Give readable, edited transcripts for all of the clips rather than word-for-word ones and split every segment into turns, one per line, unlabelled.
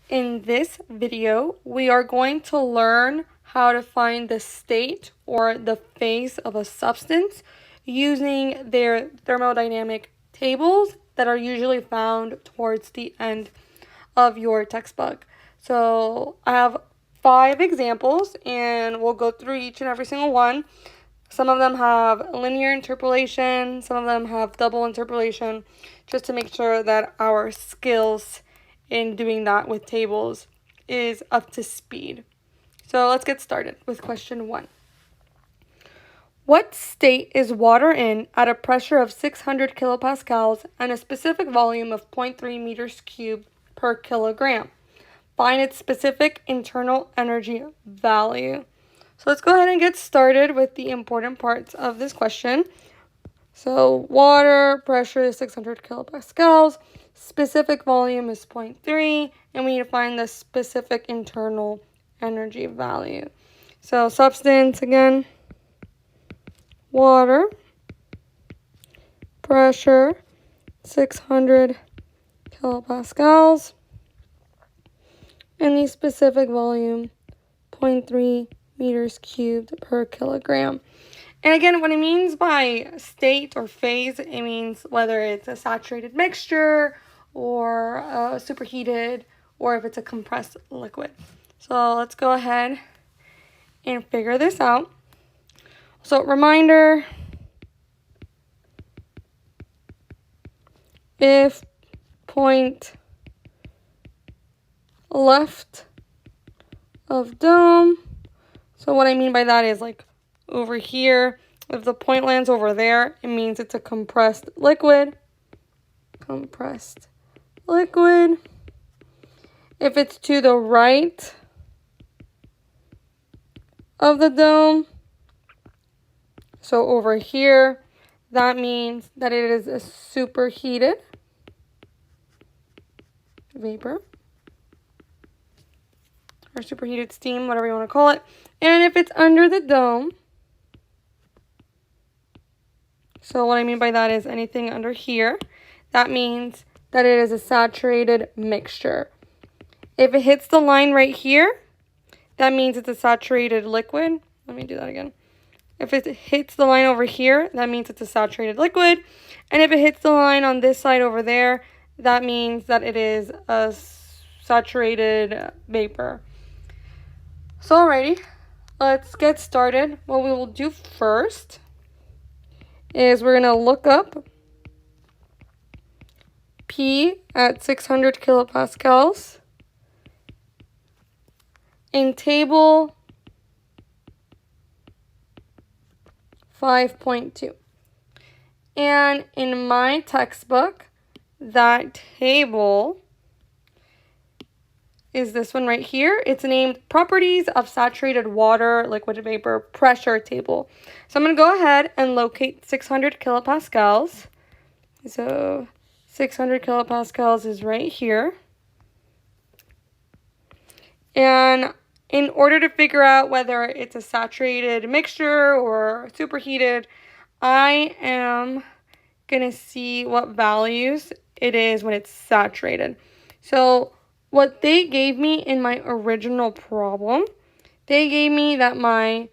In this video, we are going to learn how to find the state or the phase of a substance using their thermodynamic tables that are usually found towards the end of your textbook. So I have 5 examples and we'll go through each and every single one. Some of them have linear interpolation, some of them have double interpolation, just to make sure that our skills in doing that with tables is up to speed. So let's get started with question 1. What state is water in at a pressure of 600 kilopascals and a specific volume of 0.3 meters cubed per kilogram? Find its specific internal energy value. So let's go ahead and get started with the important parts of this question. So water pressure is 600 kilopascals, specific volume is 0.3, and we need to find the specific internal energy value. So substance again, water, pressure, 600 kilopascals, and the specific volume, 0.3 meters cubed per kilogram. And again, what it means by state or phase, it means whether it's a saturated mixture or superheated, or if it's a compressed liquid. So let's go ahead and figure this out. So reminder, if point left of dome, so what I mean by that is like over here, if the point lands over there, it means it's a compressed liquid. Compressed liquid. If it's to the right of the dome, so over here, that means that it is a superheated vapor or superheated steam, whatever you want to call it. And if it's under the dome, so what I mean by that is anything under here, that means that it is a saturated mixture. If it hits the line right here, that means it's a saturated liquid. Let me do that again. If it hits the line over here, that means it's a saturated liquid. And if it hits the line on this side over there, that means that it is a saturated vapor. So alrighty, let's get started. What we will do first is we're going to look up P at 600 kilopascals in table 5.2. And in my textbook, that table is this one right here. It's named Properties of Saturated Water, Liquid Vapor Pressure Table. So I'm going to go ahead and locate 600 kilopascals. So 600 kilopascals is right here. And in order to figure out whether it's a saturated mixture or superheated, I am going to see what values it is when it's saturated. So what they gave me in my original problem, they gave me that my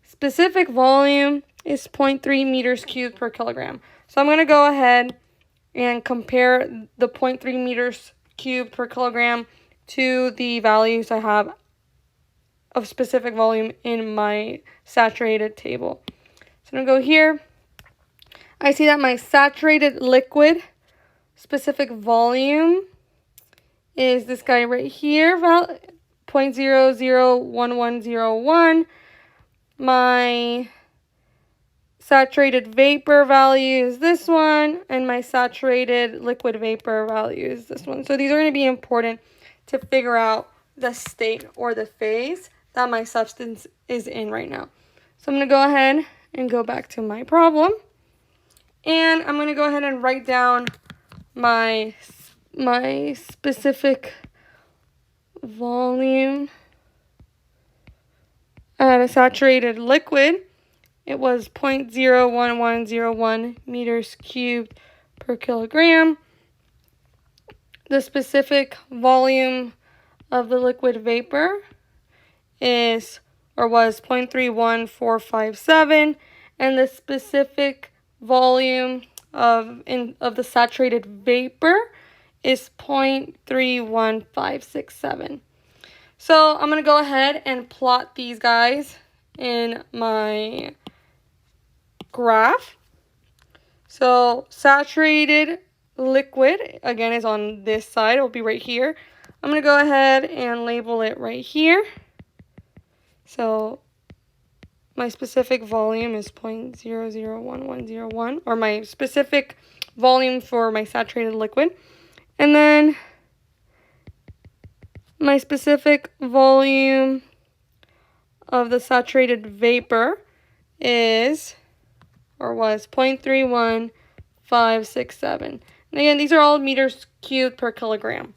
specific volume is 0.3 meters cubed per kilogram. So I'm going to go ahead and compare the 0.3 meters cubed per kilogram to the values I have of specific volume in my saturated table. So I'm going to go here. I see that my saturated liquid specific volume is this guy right here, 0.001101. My saturated vapor value is this one, and my saturated liquid vapor value is this one. So these are going to be important to figure out the state or the phase that my substance is in right now. So I'm going to go ahead and go back to my problem, and I'm going to go ahead and write down my specific volume at a saturated liquid. It was 0.01101 meters cubed per kilogram. The specific volume of the liquid vapor is, or was, 0.31457, and the specific volume of the saturated vapor is 0.31567. So I'm going to go ahead and plot these guys in my graph. So saturated liquid, again, is on this side. It will be right here. I'm going to go ahead and label it right here. So my specific volume is 0.001101, or my specific volume for my saturated liquid. And then my specific volume of the saturated vapor is, or was, 0.31567. And again, these are all meters cubed per kilogram.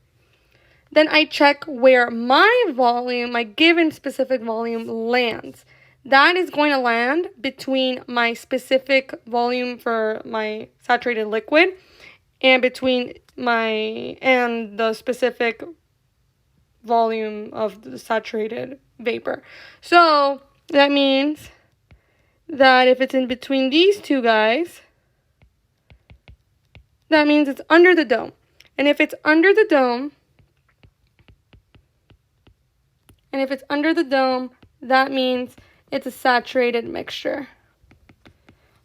Then I check where my volume, my given specific volume, lands. That is going to land between my specific volume for my saturated liquid and between the specific volume of the saturated vapor. So that means that if it's in between these two guys, that means it's under the dome. And if it's under the dome, that means it's a saturated mixture.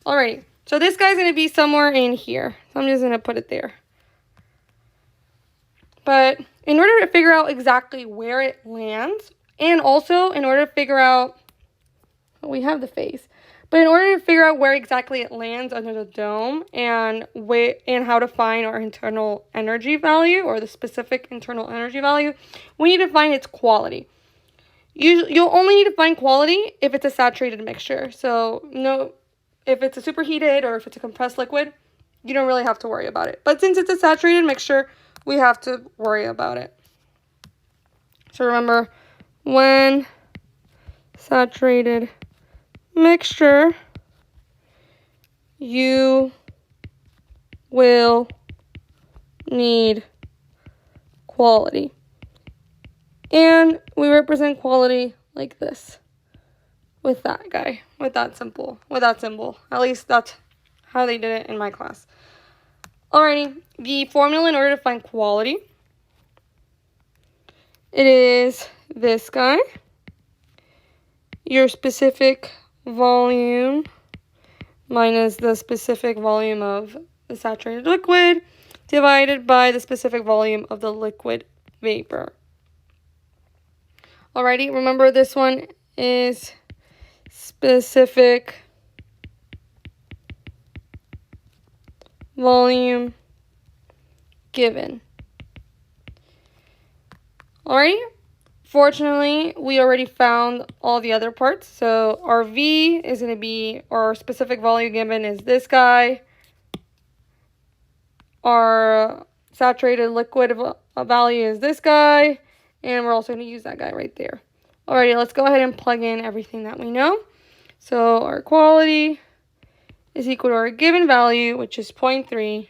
Alrighty, so this guy's going to be somewhere in here. So I'm just going to put it there. But in order to figure out exactly where it lands, and also in order to figure out, well, we have the phase, but in order to figure out where exactly it lands under the dome and how to find our internal energy value, or the specific internal energy value, we need to find its quality. You'll only need to find quality if it's a saturated mixture. So no, if it's a superheated or if it's a compressed liquid, you don't really have to worry about it. But since it's a saturated mixture, we have to worry about it. So remember, when saturated mixture, you will need quality. And we represent quality like this, with that guy, with that symbol. At least that's how they did it in my class. Alrighty, the formula in order to find quality, it is this guy, your specific volume minus the specific volume of the saturated liquid divided by the specific volume of the liquid vapor. Alrighty, remember this one is specific volume given. Alright, fortunately, we already found all the other parts. So our V is going to be, or our specific volume given is this guy. Our saturated liquid value is this guy. And we're also going to use that guy right there. Alrighty, let's go ahead and plug in everything that we know. So our quality is equal to our given value, which is 0.3,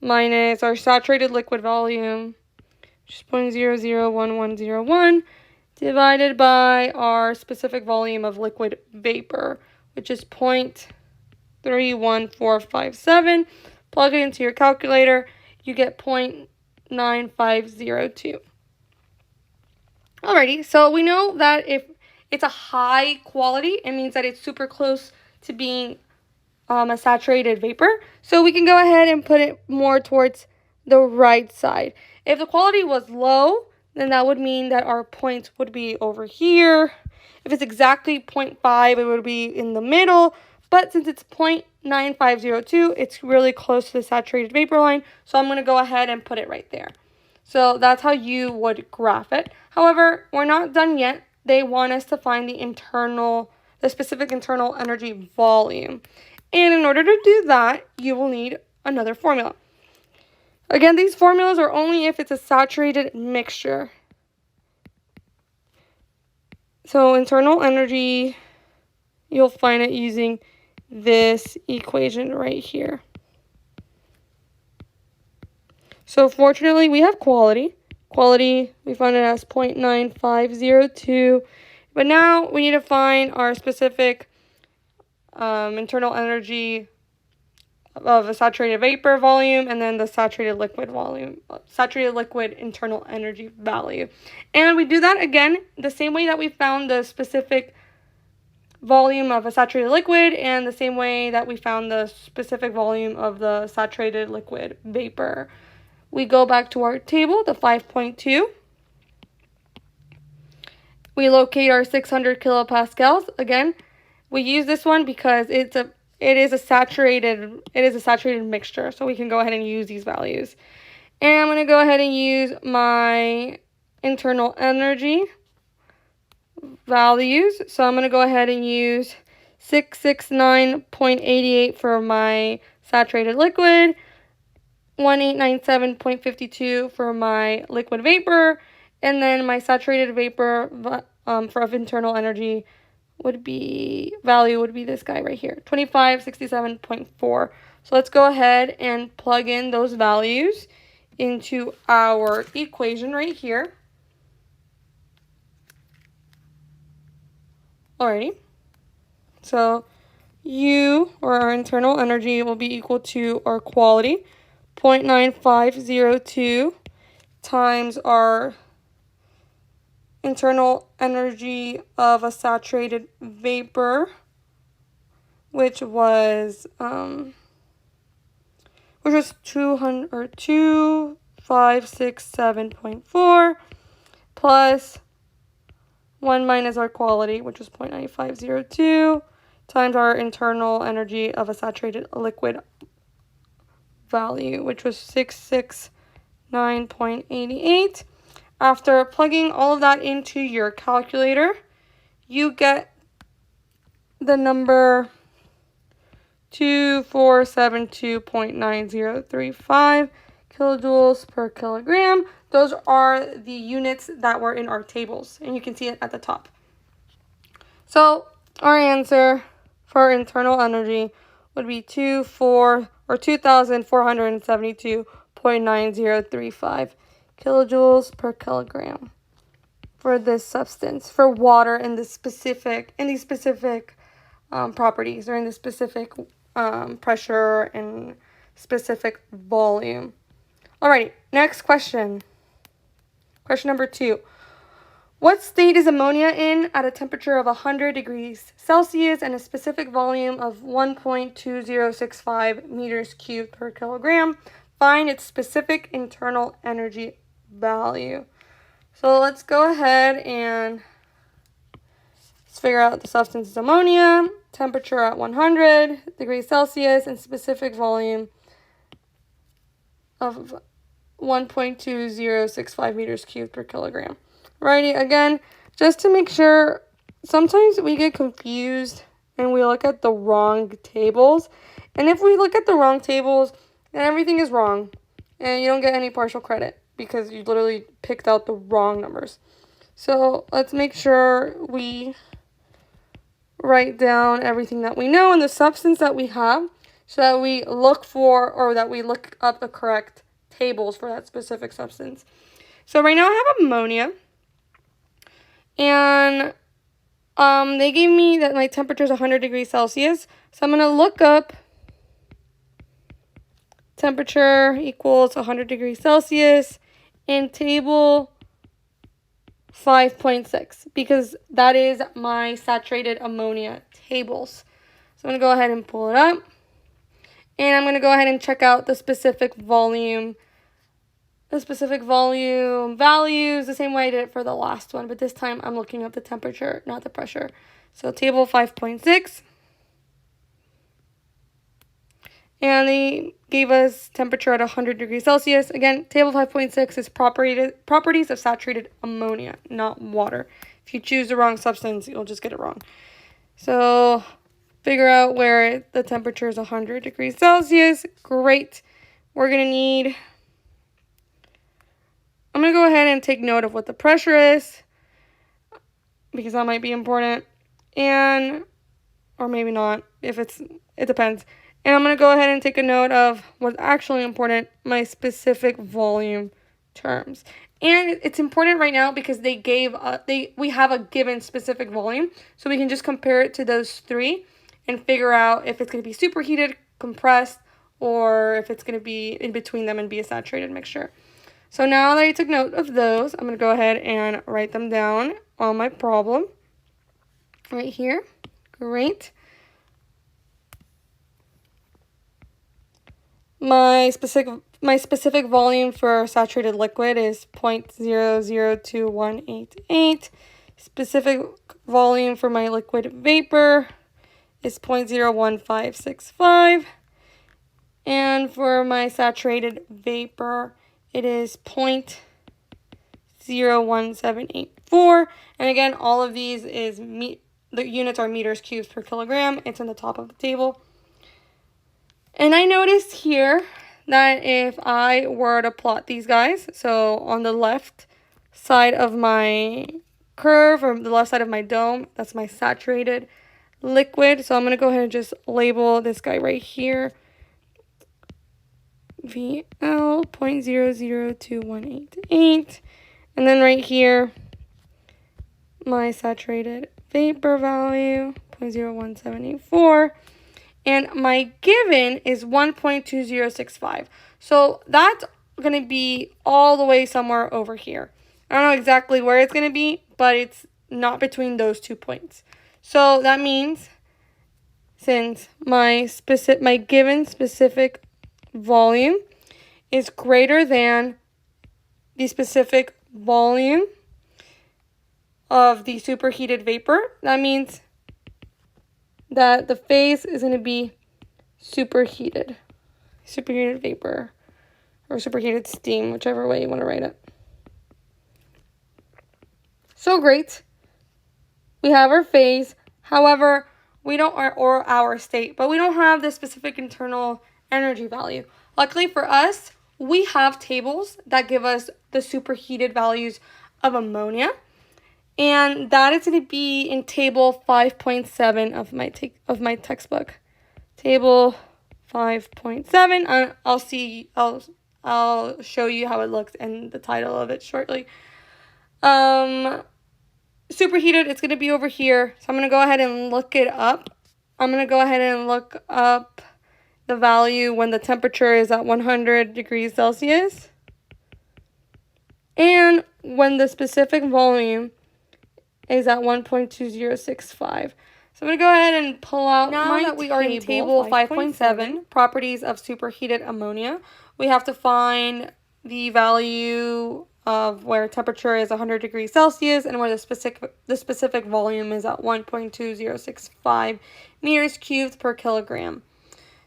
minus our saturated liquid volume, which is 0.001101, divided by our specific volume of liquid vapor, which is 0.31457. Plug it into your calculator, you get 0.9502. Alrighty, so we know that if it's a high quality, it means that it's super close to being a saturated vapor. So we can go ahead and put it more towards the right side. If the quality was low, then that would mean that our points would be over here. If it's exactly 0.5, it would be in the middle. But since it's 0.9502, it's really close to the saturated vapor line. So I'm going to go ahead and put it right there. So that's how you would graph it. However, we're not done yet. They want us to find the specific internal energy volume. And in order to do that, you will need another formula. Again, these formulas are only if it's a saturated mixture. So internal energy, you'll find it using this equation right here. So fortunately, we have quality. Quality, we found it as 0.9502. But now we need to find our specific internal energy of a saturated vapor volume, and then the saturated liquid volume, saturated liquid internal energy value. And we do that again the same way that we found the specific volume of a saturated liquid, and the same way that we found the specific volume of the saturated liquid vapor. We go back to our table, the 5.2. We locate our 600 kilopascals. Again, we use this one because it is a saturated mixture, so we can go ahead and use these values. And I'm going to go ahead and use my internal energy values. So I'm going to go ahead and use 669.88 for my saturated liquid, 1897.52 for my liquid vapor, and then my saturated vapor for internal energy would be this guy right here, 2567.4. So let's go ahead and plug in those values into our equation right here. Alrighty. So U, or our internal energy, will be equal to our quality, 0.9502 times our internal energy of a saturated vapor, which was 2567.4, plus 1 minus our quality, which was 0.9502, times our internal energy of a saturated liquid value, which was 669.88. After plugging all of that into your calculator, you get the number 2472.9035 kilojoules per kilogram. Those are the units that were in our tables, and you can see it at the top. So our answer for our internal energy would be 2472.9035 kilojoules per kilogram for this substance, for water in these specific properties, or in the specific pressure and specific volume. Alrighty, next question. Question number 2. What state is ammonia in at a temperature of 100 degrees Celsius and a specific volume of 1.2065 meters cubed per kilogram? Find its specific internal energy value. So let's go ahead and figure out the substance is ammonia, temperature at 100 degrees Celsius, and specific volume of 1.2065 meters cubed per kilogram. Righty, again, just to make sure, sometimes we get confused and we look at the wrong tables. And if we look at the wrong tables, then everything is wrong. And you don't get any partial credit because you literally picked out the wrong numbers. So let's make sure we write down everything that we know and the substance that we have, so that we look for, or that we look up the correct tables for that specific substance. So right now I have ammonia, and they gave me that my temperature is 100 degrees Celsius. So I'm going to look up temperature equals 100 degrees Celsius in table 5.6, because that is my saturated ammonia tables. So I'm going to go ahead and pull it up. And I'm going to go ahead and check out the specific volume values the same way I did it for the last one, but this time I'm looking at the temperature, not the pressure. So table 5.6, and they gave us temperature at 100 degrees Celsius. Again, table 5.6 is properties of saturated ammonia, not water. If you choose the wrong substance, you'll just get it wrong. So figure out where the temperature is 100 degrees Celsius. Great. We're going to need, I'm going to go ahead and take note of what the pressure is, because that might be important, and, or maybe not, it depends. And I'm going to go ahead and take a note of what's actually important, my specific volume terms. And it's important right now because we have a given specific volume, so we can just compare it to those three and figure out if it's going to be superheated, compressed, or if it's going to be in between them and be a saturated mixture. So now that I took note of those, I'm going to go ahead and write them down on my problem right here. Great. My specific volume for saturated liquid is 0.002188. Specific volume for my liquid vapor is 0.01565. And for my saturated vapor, it is 0.01784. And again, all of these the units are meters cubed per kilogram. It's on the top of the table. And I noticed here that if I were to plot these guys, so on the left side of my curve, or the left side of my dome, that's my saturated liquid. So I'm going to go ahead and just label this guy right here, VL 0.002188. And then right here, my saturated vapor value, 0.01784. And my given is 1.2065. So that's going to be all the way somewhere over here. I don't know exactly where it's going to be, but it's not between those 2 points. So that means since my given specific volume is greater than the specific volume of the superheated vapor, that means that the phase is going to be superheated vapor, or superheated steam, whichever way you want to write it. So great. We have our phase. However, we don't, or our state, but we don't have the specific internal energy value. Luckily for us, we have tables that give us the superheated values of ammonia. And that is going to be in table 5.7 of my textbook. Table 5.7. I'll show you how it looks in the title of it shortly. Superheated, it's going to be over here. So I'm going to go ahead and look it up. I'm going to go ahead and look up the value when the temperature is at 100 degrees Celsius. And when the specific volume is at 1.2065. So I'm going to go ahead and pull out now that we are in table 5.7, properties of superheated ammonia. We have to find the value of where temperature is 100 degrees Celsius and where the specific volume is at 1.2065 meters cubed per kilogram.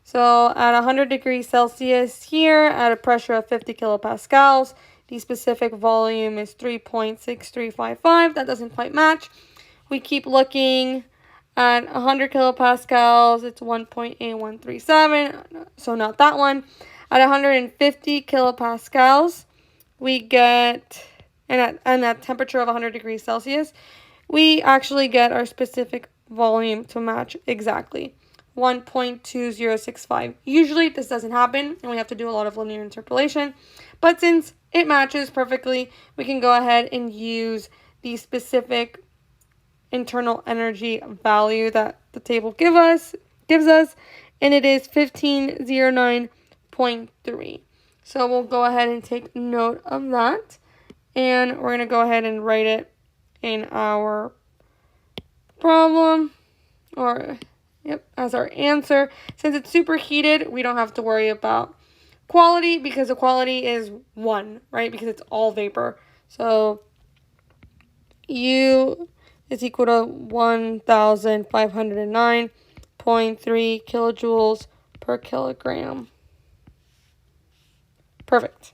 So at 100 degrees Celsius here, at a pressure of 50 kilopascals, the specific volume is 3.6355. That doesn't quite match. We keep looking at 100 kilopascals. It's 1.8137. So not that one. At 150 kilopascals, we get, and at temperature of 100 degrees Celsius, we actually get our specific volume to match exactly. 1.2065. Usually this doesn't happen and we have to do a lot of linear interpolation, but since it matches perfectly, we can go ahead and use the specific internal energy value that the table gives us, and it is 1509.3. So we'll go ahead and take note of that, and we're going to go ahead and write it in our problem, or as our answer. Since it's superheated, we don't have to worry about quality because the quality is 1, right? Because it's all vapor. So U is equal to 1,509.3 kilojoules per kilogram. Perfect.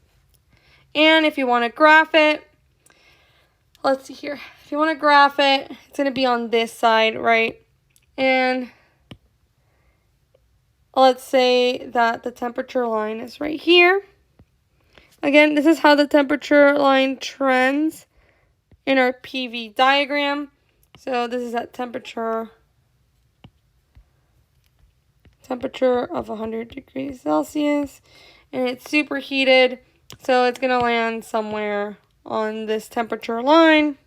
And if you want to graph it, let's see here. If you want to graph it, it's going to be on this side, right? And let's say that the temperature line is right here. Again, this is how the temperature line trends in our PV diagram. So this is at temperature of 100 degrees Celsius. And it's superheated, so it's going to land somewhere on this temperature line.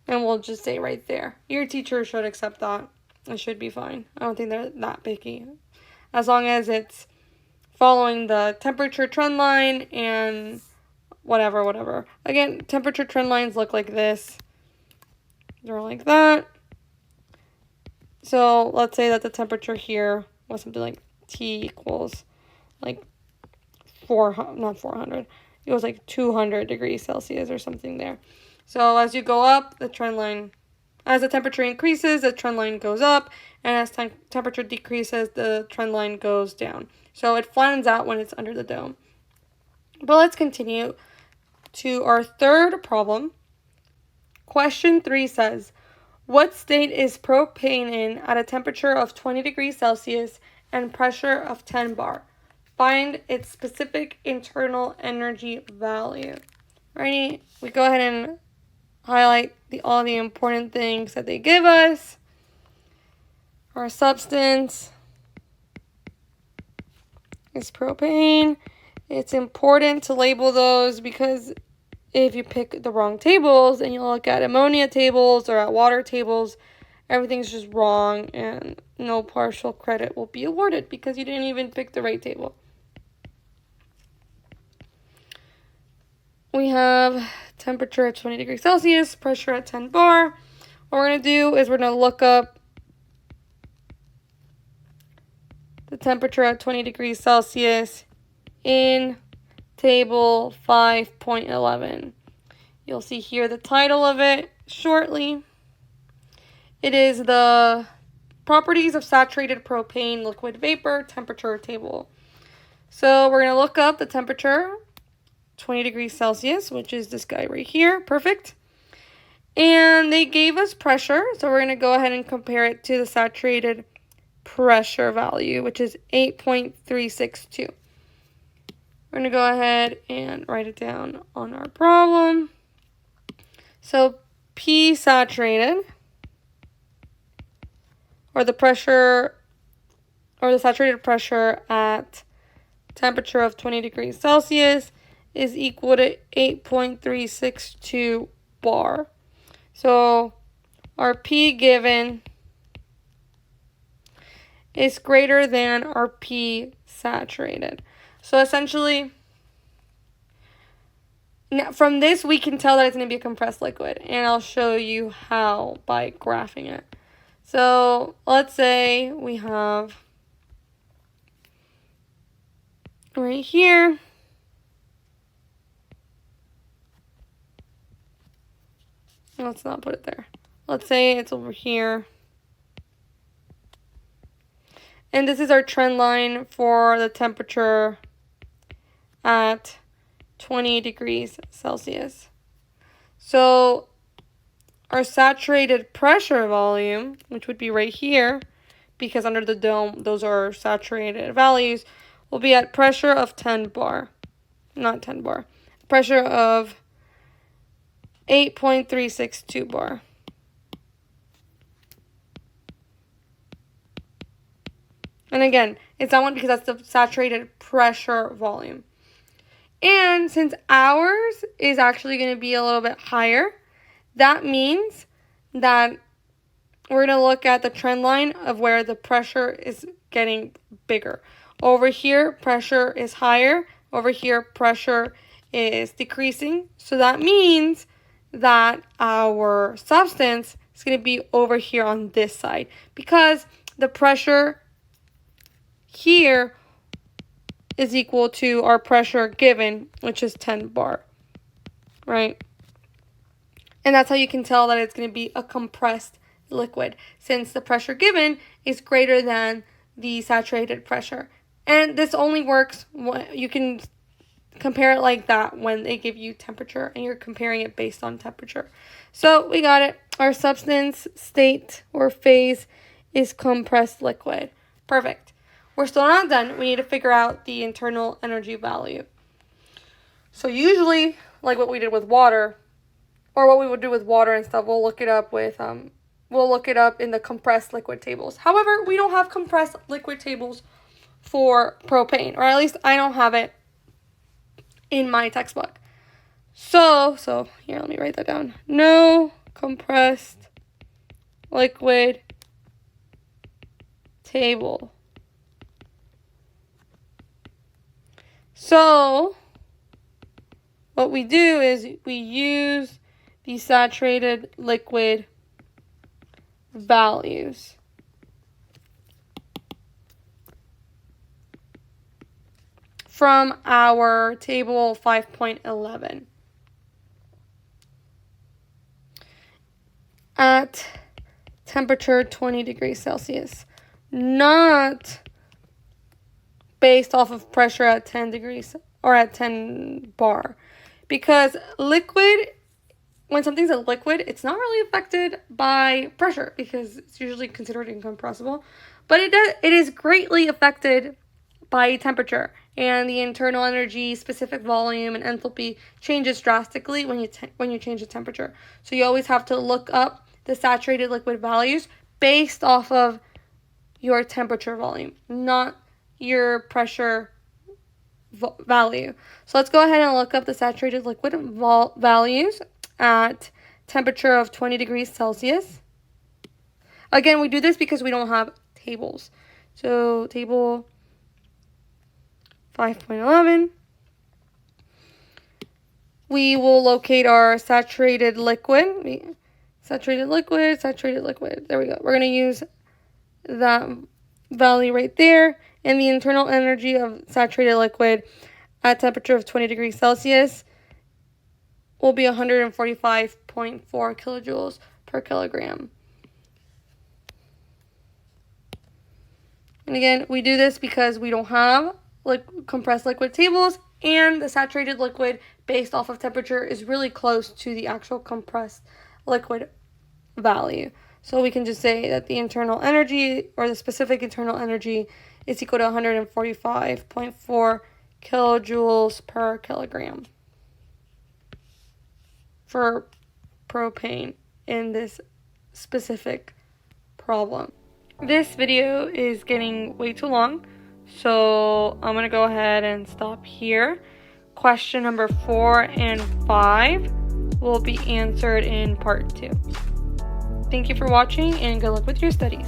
And we'll just say right there. Your teacher should accept that. It should be fine. I don't think they're that picky. As long as it's following the temperature trend line and whatever. Again, temperature trend lines look like this. They're like that. So let's say that the temperature here was something like T equals like 400. It was like 200 degrees Celsius or something there. So as you go up, the trend line, as the temperature increases, the trend line goes up, and as temperature decreases, the trend line goes down. So it flattens out when it's under the dome. But let's continue to our third problem. Question 3 says, what state is propane in at a temperature of 20 degrees Celsius and pressure of 10 bar? Find its specific internal energy value. Ready? We go ahead and highlight all the important things that they give us. Our substance is propane. It's important to label those because if you pick the wrong tables and you look at ammonia tables or at water tables, everything's just wrong and no partial credit will be awarded because you didn't even pick the right table. We have temperature at 20 degrees Celsius, pressure at 10 bar. What we're going to do is we're going to look up the temperature at 20 degrees Celsius in table 5.11. You'll see here the title of it shortly. It is the properties of saturated propane liquid vapor temperature table. So we're going to look up the temperature, 20 degrees Celsius, which is this guy right here. Perfect. And they gave us pressure, so we're going to go ahead and compare it to the saturated pressure value, which is 8.362. We're going to go ahead and write it down on our problem. So P saturated, or the pressure, or the saturated pressure at temperature of 20 degrees Celsius is equal to 8.362 bar. So our P given is greater than our P saturated. So essentially, from this we can tell that it's going to be a compressed liquid, and I'll show you how by graphing it. So let's say we have right here let's not put it there. Let's say it's over here. And this is our trend line for the temperature at 20 degrees Celsius. So our saturated pressure volume, which would be right here, because under the dome, those are saturated values, will be at pressure of 10 bar. Not 10 bar. Pressure of 8.362 bar. And again, it's that one because that's the saturated pressure volume. And since ours is actually going to be a little bit higher, that means that we're going to look at the trend line of where the pressure is getting bigger. Over here, pressure is higher. Over here, pressure is decreasing. So that means that our substance is going to be over here on this side because the pressure here is equal to our pressure given, which is 10 bar, right? And that's how you can tell that it's going to be a compressed liquid, since the pressure given is greater than the saturated pressure. And this only works when you can compare it like that when they give you temperature and you're comparing it based on temperature. So we got it. Our substance state or phase is compressed liquid. Perfect. We're still not done. We need to figure out the internal energy value. So usually, like what we did with water, or what we would do with water and stuff, we'll look it up with we'll look it up in the compressed liquid tables. However, we don't have compressed liquid tables for propane, or at least I don't have it in my textbook. So here, let me write that down. No compressed liquid table. So what we do is we use the saturated liquid values. From our table 5.11. At temperature 20 degrees Celsius. Not based off of pressure at 10 degrees or at 10 bar. Because liquid, when something's a liquid, it's not really affected by pressure because it's usually considered incompressible. But it is greatly affected by temperature, and the internal energy, specific volume, and enthalpy changes drastically when you change the temperature. So you always have to look up the saturated liquid values based off of your temperature volume, not your pressure value. So let's go ahead and look up the saturated liquid values at temperature of 20 degrees Celsius. Again, we do this because we don't have tables. So table 5.11. We will locate our saturated liquid. Saturated liquid. There we go. We're going to use that value right there. And the internal energy of saturated liquid at temperature of 20 degrees Celsius will be 145.4 kilojoules per kilogram. And again, we do this because we don't have compressed liquid tables, and the saturated liquid based off of temperature is really close to the actual compressed liquid value. So we can just say that the internal energy, or the specific internal energy, is equal to 145.4 kilojoules per kilogram for propane in this specific problem. This video is getting way too long, so I'm going to go ahead and stop here. Question number 4 and 5 will be answered in part 2. Thank you for watching, and good luck with your studies.